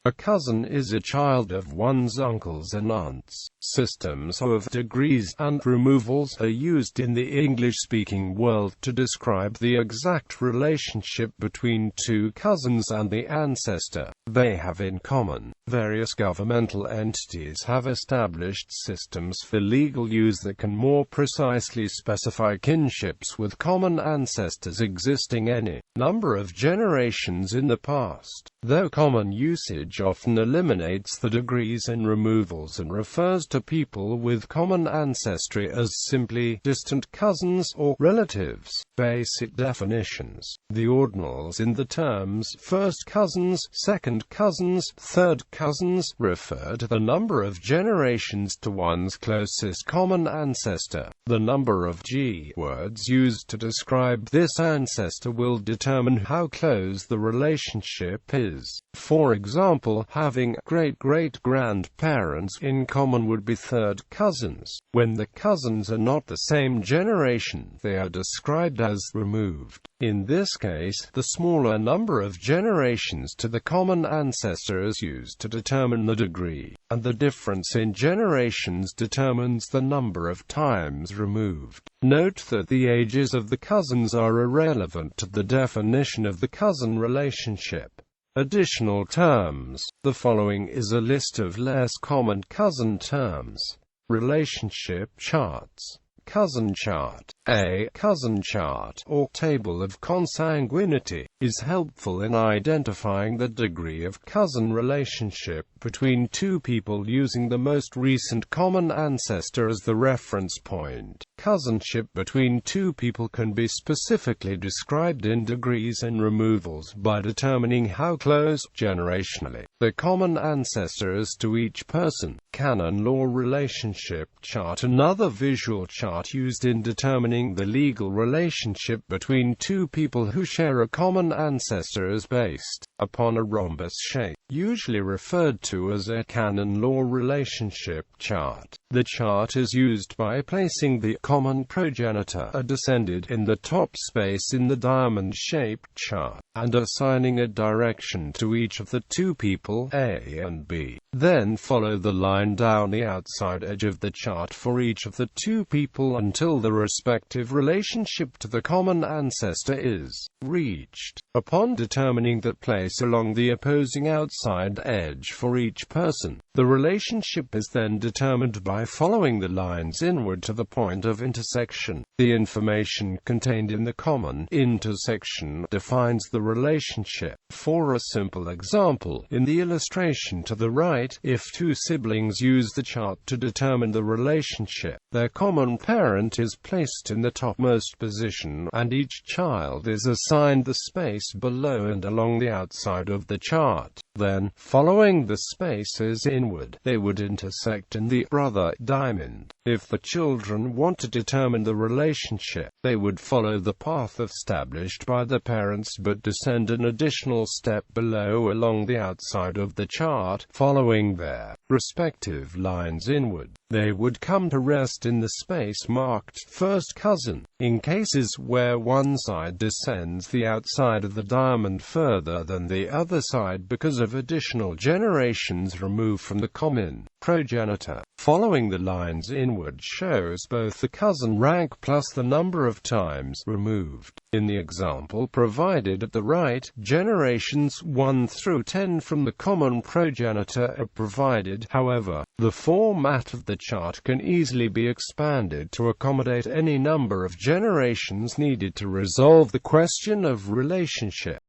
A cousin is a child of one's uncles and aunts. Systems of degrees and removals are used in the English-speaking world to describe the exact relationship between two cousins and the ancestor they have in common. Various governmental entities have established systems for legal use that can more precisely specify kinships with common ancestors existing any number of generations in the past, though common usage often eliminates the degrees and removals and refers to people with common ancestry as simply distant cousins or relatives. Basic definitions. The ordinals in the terms first cousins, second cousins, third cousins refer to the number of generations to one's closest common ancestor. The number of G words used to describe this ancestor will determine how close the relationship is. For example, having great-great-grandparents in common would be third cousins. When the cousins are not the same generation, they are described as removed. In this case, the smaller number of generations to the common ancestor is used to determine the degree, and the difference in generations determines the number of times removed. Note that the ages of the cousins are irrelevant to the definition of the cousin relationship. Additional terms. The following is a list of less common cousin terms. Relationship charts. Cousin chart. A cousin chart, or table of consanguinity, is helpful in identifying the degree of cousin relationship between two people using the most recent common ancestor as the reference point. Cousinship between two people can be specifically described in degrees and removals by determining how close, generationally, the common ancestor is to each person. Canon law relationship chart. Another visual chart used in determining the legal relationship between two people who share a common ancestor is based upon a rhombus shape, usually referred to as a canon law relationship chart. The chart is used by placing the common progenitor, a descendant, in the top space in the diamond-shaped chart, and assigning a direction to each of the two people, A and B. Then follow the line down the outside edge of the chart for each of the two people until the respective relationship to the common ancestor is reached. Upon determining that place along the opposing outside edge for each person, the relationship is then determined by following the lines inward to the point of intersection. The information contained in the common intersection defines the relationship. For a simple example, in the illustration to the right, if two siblings use the chart to determine the relationship, their common parent is placed in the topmost position, and each child is assigned the space below and along the outside of the chart. Then, following the spaces inward, they would intersect in the brother diamond. If the children want to determine the relationship, they would follow the path established by the parents but descend an additional step below along the outside of the chart. Following their respective lines inward, they would come to rest in the space marked first cousin. In cases where one side descends the outside of the diamond further than the other side because of additional generations removed from the common progenitor, following the lines inward shows both the cousin rank plus the number of times removed. In the example provided at the right, generations 1 through 10 from the common progenitor are provided. However, the format of the chart can easily be expanded to accommodate any number of generations needed to resolve the question of relationship.